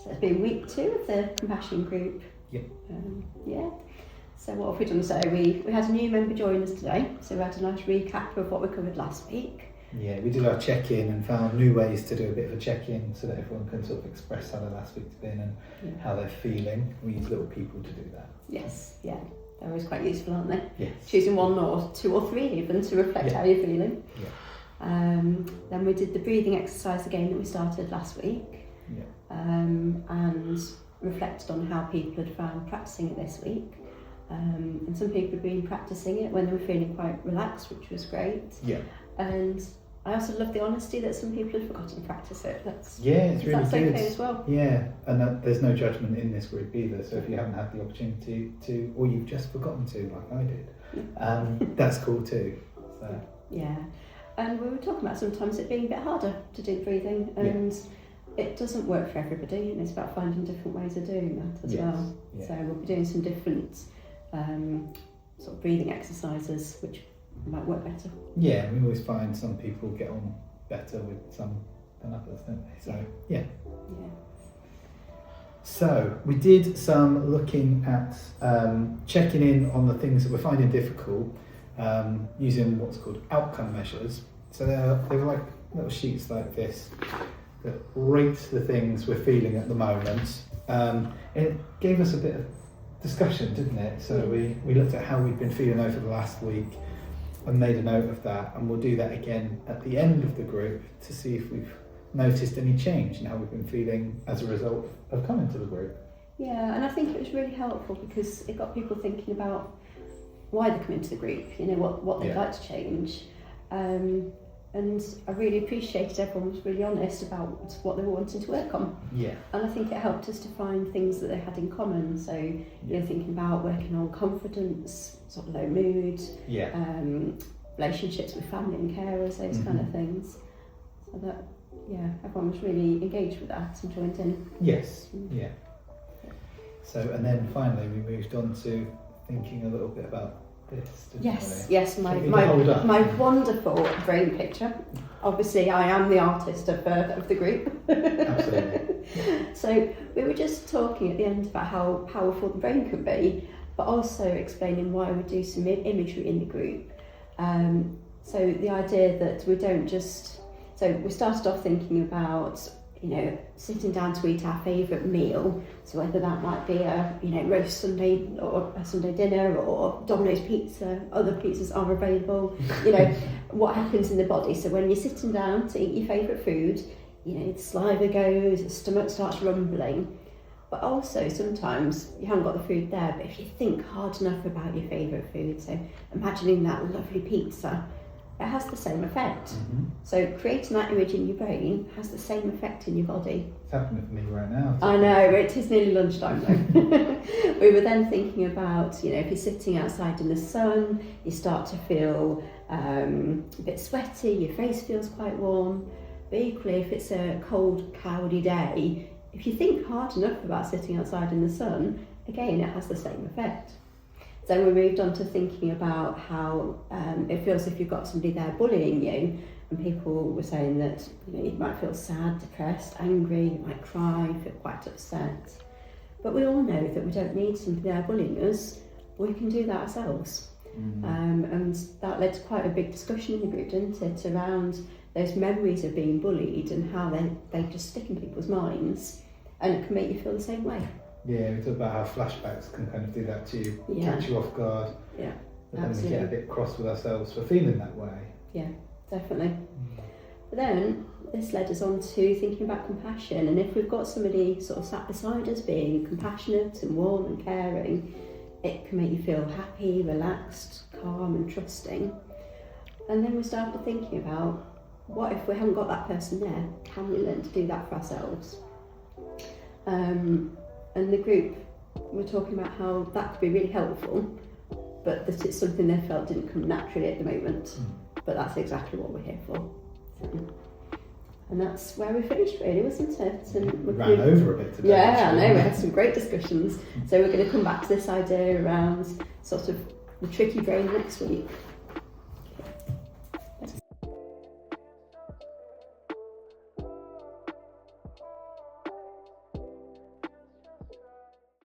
So it's been week 2 of the compassion group. Yep. Yeah. So what have we done? So we had a new member join us today. So we had a nice recap of what we covered last week. Yeah, we did our check-in and found new ways to do a bit of a check-in so that everyone can sort of express how their last week's been and how they're feeling. We use little people to do that. Yes, yeah. They're always quite useful, aren't they? Yes. Choosing 1 or 2 or 3 even to reflect how you're feeling. Yeah. Then we did the breathing exercise again that we started last week. Yeah. And reflected on how people had found practicing it this week. And some people had been practicing it when they were feeling quite relaxed, which was great. Yeah. And I also love the honesty that some people had forgotten to practice it. It's really that's good. Okay as well. Yeah, and there's no judgment in this group either. So if you haven't had the opportunity to, or you've just forgotten to, like I did, that's cool too. So. Yeah, and we were talking about sometimes it being a bit harder to do breathing, and it doesn't work for everybody, and it's about finding different ways of doing that as well. Yeah. So we'll be doing some different sort of breathing exercises, which might work better. Yeah, we always find some people get on better with some than others, don't they? So yeah. So we did some looking at checking in on the things that we're finding difficult using what's called outcome measures. So they were like little sheets like this that rate the things we're feeling at the moment. It gave us a bit of discussion, didn't it? So we looked at how we'd been feeling over the last week and made a note of that, and we'll do that again at the end of the group to see if we've noticed any change in how we've been feeling as a result of coming to the group. Yeah, and I think it was really helpful because it got people thinking about why they come into the group, you know, what they'd like to change. And I really appreciated everyone was really honest about what they were wanting to work on. Yeah. And I think it helped us to find things that they had in common. So, you know, thinking about working on confidence, sort of low mood, relationships with family and carers, those kind of things. So that, everyone was really engaged with that and joined in. Yes, yeah. So, and then finally we moved on to thinking a little bit about this, Yes, my wonderful brain picture. Obviously, I am the artist of the group. Absolutely. So we were just talking at the end about how powerful the brain can be, but also explaining why we do some imagery in the group. So the idea that we don't just... So we started off thinking about, you know, sitting down to eat our favourite meal. So whether that might be a, you know, roast Sunday or a Sunday dinner or Domino's pizza, other pizzas are available. You know, what happens in the body. So when you're sitting down to eat your favourite food, you know, the saliva goes, the stomach starts rumbling. But also sometimes you haven't got the food there, but if you think hard enough about your favourite food, so imagining that lovely pizza, it has the same effect. Mm-hmm. So creating that image in your brain has the same effect in your body. It's happening for me right now. I know, it is nearly lunchtime though. We were then thinking about, you know, if you're sitting outside in the sun, you start to feel a bit sweaty, your face feels quite warm. But equally, if it's a cold, cloudy day, if you think hard enough about sitting outside in the sun, again, it has the same effect. Then we moved on to thinking about how it feels if you've got somebody there bullying you, and people were saying that, you know, you might feel sad, depressed, angry, you might cry, feel quite upset. But we all know that we don't need somebody there bullying us, we can do that ourselves. And that led to quite a big discussion in the group, didn't it, around those memories of being bullied and how they just stick in people's minds, and it can make you feel the same way. Yeah, we talk about how flashbacks can kind of do that to you, catch you off guard. Yeah, but then we get a bit cross with ourselves for feeling that way. Yeah, definitely. But then this led us on to thinking about compassion, and if we've got somebody sort of sat beside us being compassionate and warm and caring, it can make you feel happy, relaxed, calm and trusting. And then we started thinking about, what if we haven't got that person there? Can we learn to do that for ourselves? And the group were talking about how that could be really helpful, but that it's something they felt didn't come naturally at the moment. But that's exactly what we're here for. And that's where we finished, really, wasn't it? And we ran over a bit today. Yeah, I know, we had some great discussions. So we're going to come back to this idea around sort of the tricky brain next week.